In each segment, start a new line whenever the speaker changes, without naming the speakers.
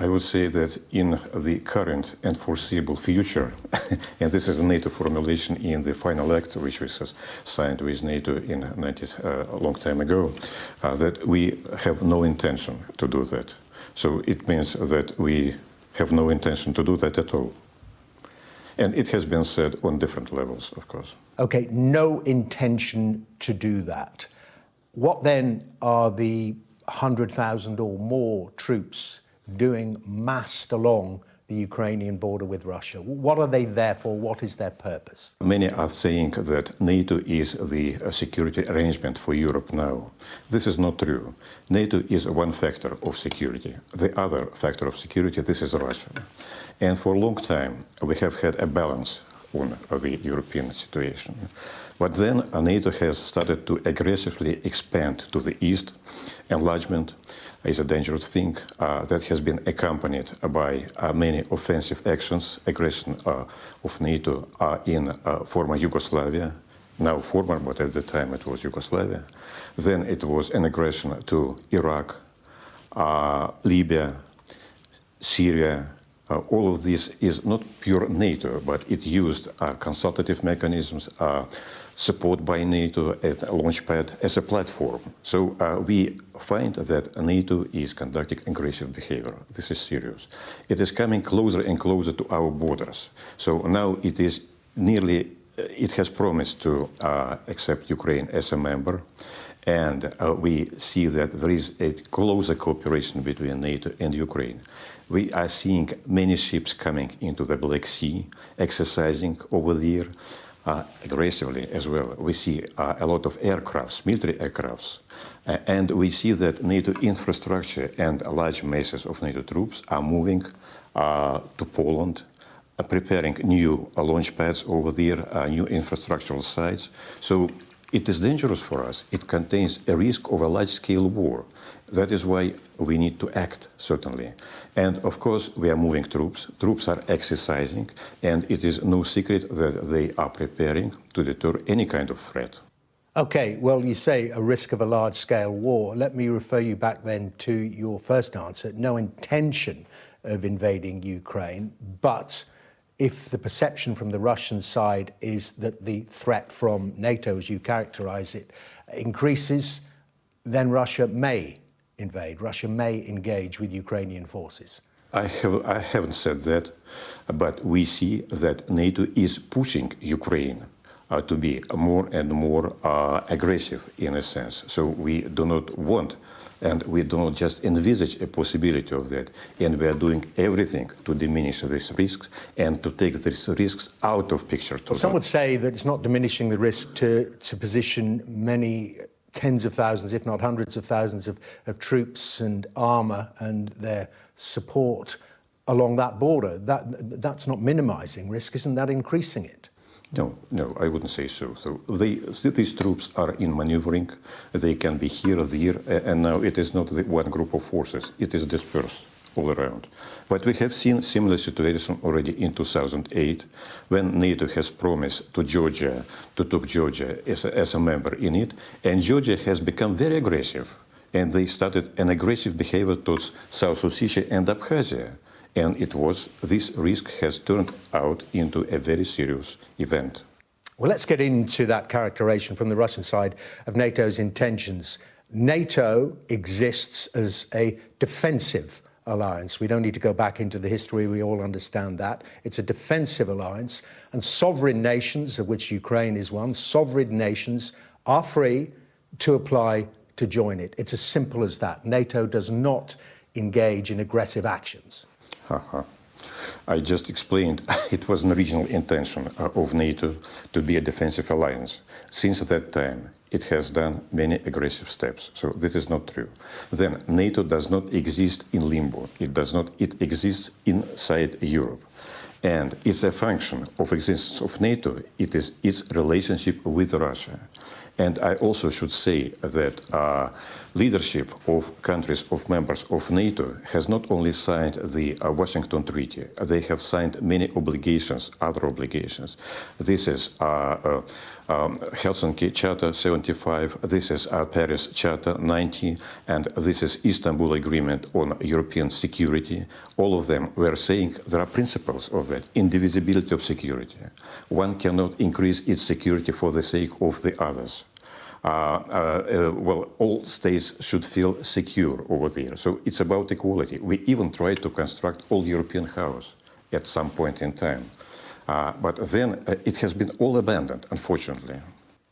I would say that in the current and foreseeable future, and this is a NATO formulation in the final act, which was signed with NATO in a long time ago, that we have no intention to do that. So it means that we have no intention to do that at all. And it has been said on different levels, of course.
Okay, no intention to do that. What then are the 100,000 or more troops doing massed along the Ukrainian border with Russia? What are they there for? What is their purpose?
Many are saying that NATO is the security arrangement for Europe now. This is not true. NATO is one factor of security. The other factor of security, this is Russia. And for a long time, we have had a balance on the European situation. But then NATO has started to aggressively expand to the east. Enlargement is a dangerous thing that has been accompanied by many offensive actions, aggression of NATO in former Yugoslavia, now former, but at the time it was Yugoslavia. Then it was an aggression to Iraq, Libya, Syria. All of this is not pure NATO, but it used consultative mechanisms, support by NATO at a launchpad as a platform. So we find that NATO is conducting aggressive behavior. This is serious. It is coming closer and closer to our borders. So now it is nearly, it has promised to accept Ukraine as a member. And we see that there is a closer cooperation between NATO and Ukraine. We are seeing many ships coming into the Black Sea, exercising over there aggressively as well. We see a lot of aircrafts, military aircrafts, and we see that NATO infrastructure and large masses of NATO troops are moving to Poland, preparing new launch pads over there, new infrastructural sites. So it is dangerous for us. It contains a risk of a large-scale war. That is why we need to act, certainly. And of course, we are moving troops. Troops are exercising, and it is no secret that they are preparing to deter any kind of threat.
Okay, well, you say a risk of a large-scale war. Let me refer you back then to your first answer. No intention of invading Ukraine, but if the perception from the Russian side is that the threat from NATO, as you characterize it, increases, then Russia may invade. Russia may engage with Ukrainian forces.
I haven't said that, but we see that NATO is pushing Ukraine to be more and more aggressive in a sense. So we do not want, and we do not just envisage a possibility of that. And we are doing everything to diminish these risks and to take these risks out of picture.
Well, some would say that it's not diminishing the risk to position many tens of thousands, if not hundreds of thousands of troops and armour and their support along that border. That's not minimising risk, isn't that increasing it?
No, I wouldn't say so. So these troops are in maneuvering. They can be here or there, and now it is not the one group of forces. It is dispersed all around. But we have seen similar situation already in 2008, when NATO has promised to Georgia to take Georgia as a member in it, and Georgia has become very aggressive, and they started an aggressive behavior towards South Ossetia and Abkhazia. And this risk has turned out into a very serious event.
Well, let's get into that characterization from the Russian side of NATO's intentions. NATO exists as a defensive alliance. We don't need to go back into the history. We all understand that. It's a defensive alliance. And sovereign nations, of which Ukraine is one, sovereign nations are free to apply to join it. It's as simple as that. NATO does not engage in aggressive actions.
I just explained it was an original intention of NATO to be a defensive alliance. Since that time, it has done many aggressive steps. So this is not true. Then NATO does not exist in limbo. It exists inside Europe. And it's a function of existence of NATO. It is its relationship with Russia. And I also should say that leadership of countries, of members of NATO, has not only signed the Washington Treaty, they have signed many obligations, other obligations. This is Helsinki Charter 75, this is Paris Charter 90, and this is Istanbul Agreement on European Security. All of them were saying there are principles of that, indivisibility of security. One cannot increase its security for the sake of the others. Well, all states should feel secure over there. So it's about equality. We even tried to construct all European house at some point in time. But then it has been all abandoned, unfortunately.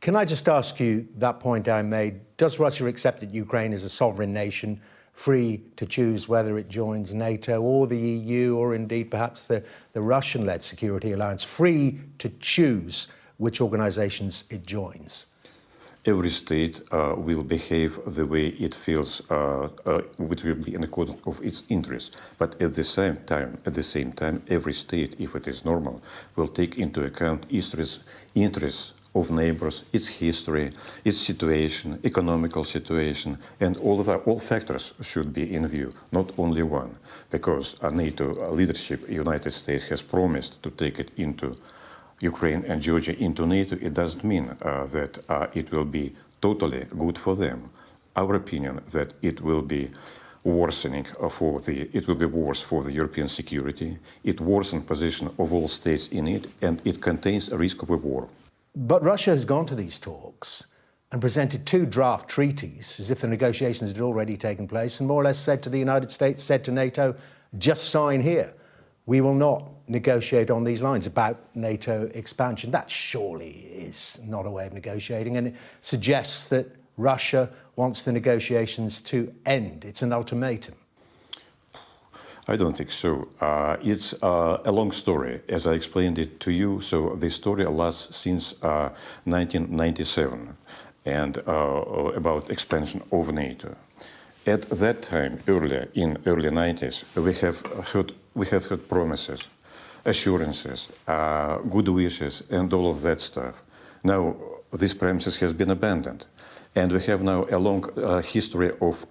Can I just ask you that point I made? Does Russia accept that Ukraine is a sovereign nation, free to choose whether it joins NATO or the EU, or indeed perhaps the Russian-led security alliance, free to choose which organizations it joins?
Every state will behave the way it feels, which will be in accordance of its interests. But at the same time, every state, if it is normal, will take into account interests of neighbors, its history, its situation, economical situation, and all factors should be in view, not only one. Because NATO leadership, United States has promised to take it into Ukraine and Georgia into NATO. It doesn't mean that it will be totally good for them. Our opinion that it will be worsening it will be worse for the European security. It worsens position of all states in it, and it contains a risk of a war.
But Russia has gone to these talks and presented 2 draft treaties as if the negotiations had already taken place, and more or less said to the United States, said to NATO, just sign here. We will not negotiate on these lines about NATO expansion. That surely is not a way of negotiating, and it suggests that Russia wants the negotiations to end. It's an ultimatum.
I don't think so. It's a long story, as I explained it to you. So the story lasts since 1997, and about expansion of NATO. At that time, in early 90s, we have heard promises, assurances, good wishes, and all of that stuff. Now, this premises has been abandoned. And we have now a long history of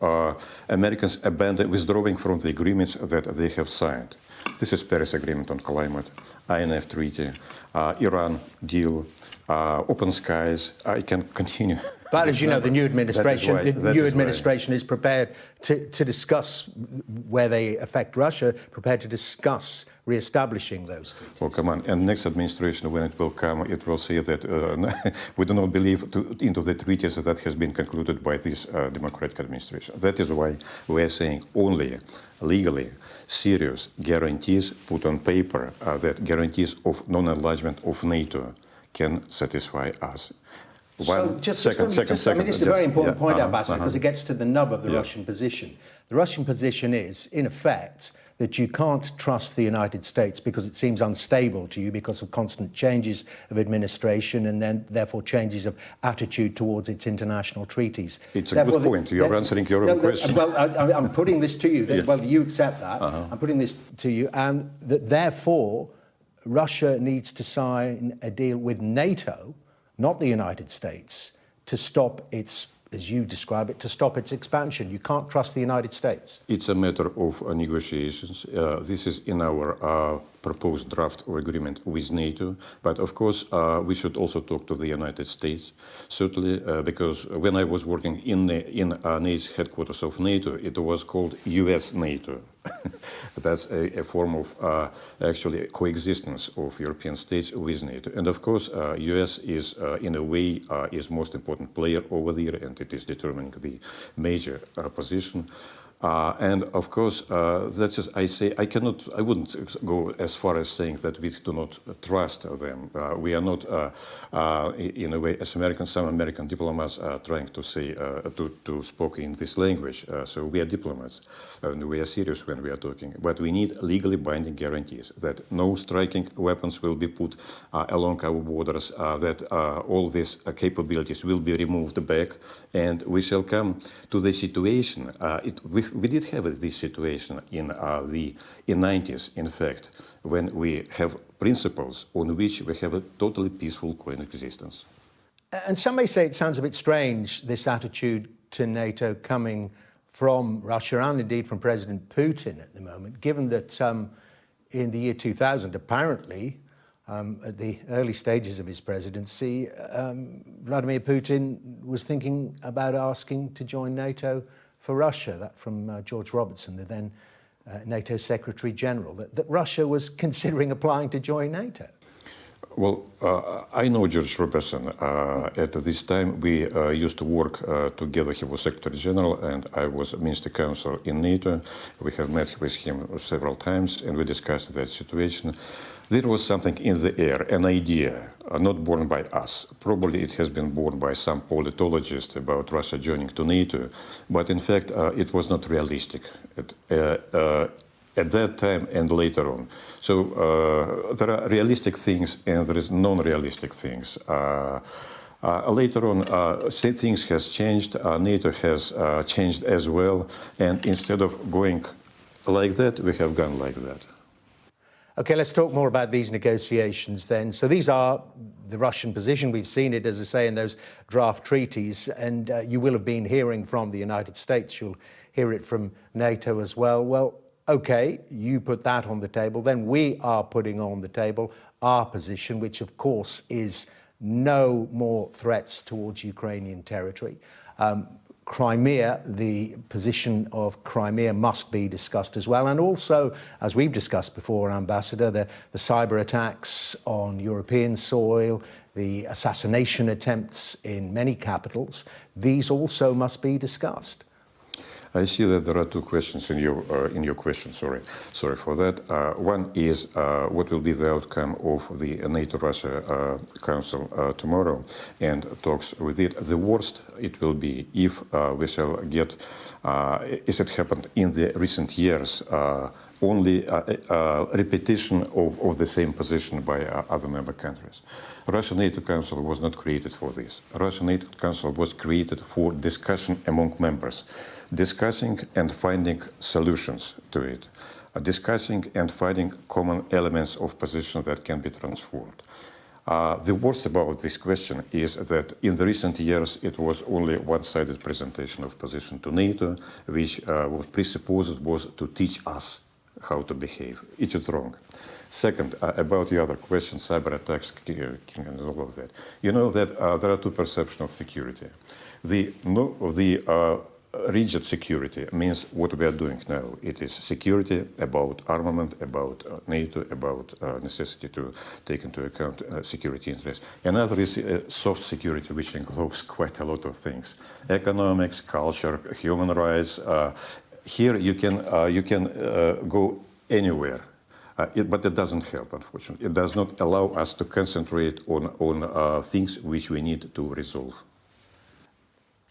Americans withdrawing from the agreements that they have signed. This is Paris Agreement on Climate, INF Treaty, Iran deal, open skies. I can continue.
But as you know, the new administration is prepared to discuss where they affect Russia, prepared to discuss re-establishing those treaties.
Well, come on. And next administration, when it will come, it will say that we do not believe into the treaties that has been concluded by this democratic administration. That is why we are saying only legally serious guarantees put on paper, that guarantees of non-enlargement of NATO can satisfy us.
This is a very important point, Ambassador, because it gets to the nub of the Russian position. The Russian position is, in effect, that you can't trust the United States because it seems unstable to you because of constant changes of administration and then, therefore, changes of attitude towards its international treaties.
It's a good point. You're answering your own question.
Well, I'm putting this to you. Well, you accept that. I'm putting this to you. And that, therefore, Russia needs to sign a deal with NATO, not the United States, to stop its, as you describe it, to stop its expansion. You can't trust the United States.
It's a matter of negotiations. This is in our proposed draft of agreement with NATO. But of course, we should also talk to the United States, certainly, because when I was working in NATO's headquarters of NATO, it was called US NATO. That's a form of actually coexistence of European states with NATO. And of course, US is, in a way, is most important player over there, and it is determining the major position. And of course, that's just, I wouldn't go as far as saying that we do not trust them. We are not, in a way, as Americans, some American diplomats are trying to say, to speak in this language. So we are diplomats, and we are serious when we are talking. But we need legally binding guarantees that no striking weapons will be put along our borders, that all these capabilities will be removed back, and we shall come to the situation. We did have this situation in the 90s, in fact, when we have principles on which we have a totally peaceful coexistence.
And some may say it sounds a bit strange, this attitude to NATO coming from Russia and indeed from President Putin at the moment, given that in the year 2000, apparently, At the early stages of his presidency, Vladimir Putin was thinking about asking to join NATO for Russia. That from George Robertson, the then NATO Secretary General, that Russia was considering applying to join NATO.
Well, I know George Robertson. At this time, we used to work together. He was Secretary General, and I was Minister Counsel in NATO. We have met with him several times, and we discussed that situation. There was something in the air, an idea, not born by us. Probably it has been born by some politologist about Russia joining to NATO, but in fact, it was not realistic at that time and later on. So there are realistic things and there is non-realistic things. Later on, things has changed. NATO has changed as well, and instead of going like that, we have gone like that.
Okay, let's talk more about these negotiations then. So these are the Russian position. We've seen it, as I say, in those draft treaties, and you will have been hearing from the United States. You'll hear it from NATO as well. Well, okay, you put that on the table. Then we are putting on the table our position, which of course is no more threats towards Ukrainian territory. Crimea, the position of Crimea must be discussed as well. And also, as we've discussed before, Ambassador, the cyber attacks on European soil, the assassination attempts in many capitals, these also must be discussed.
I see that there are two questions in your question. Sorry for that. One is what will be the outcome of the NATO-Russia Council tomorrow and talks with it. The worst it will be if we shall get, as it happened in the recent years, only repetition of the same position by other member countries. Russian NATO Council was not created for this. Russian NATO Council was created for discussion among members, discussing and finding solutions to it, discussing and finding common elements of position that can be transformed. The worst about this question is that in the recent years it was only one-sided presentation of position to NATO, which was presupposed was to teach us how to behave. It is wrong. Second, about the other question, cyber attacks and all of that. You know that there are two perceptions of security. The rigid security means what we are doing now. It is security about armament, about NATO, about necessity to take into account security interests. Another is soft security, which includes quite a lot of things: economics, culture, human rights. Here you can go anywhere. But it doesn't help, unfortunately. It does not allow us to concentrate on things which we need to resolve.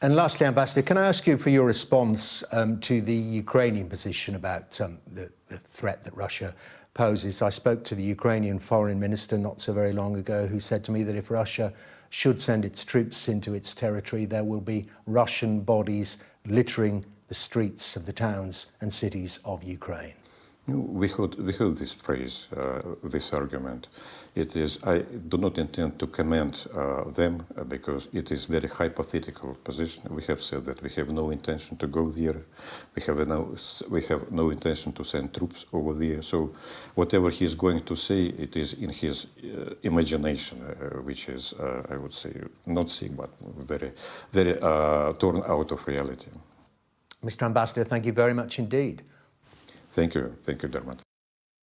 And lastly, Ambassador, can I ask you for your response to the Ukrainian position about the threat that Russia poses? I spoke to the Ukrainian foreign minister not so very long ago, who said to me that if Russia should send its troops into its territory, there will be Russian bodies littering the streets of the towns and cities of Ukraine.
We heard this phrase, this argument. It is, I do not intend to comment them because it is very hypothetical position. We have said that we have no intention to go there. We have no intention to send troops over there. So whatever he is going to say, it is in his imagination, which is, I would say, not sick, but very torn out of reality.
Mr. Ambassador, thank you very much indeed.
Thank you, Dermot.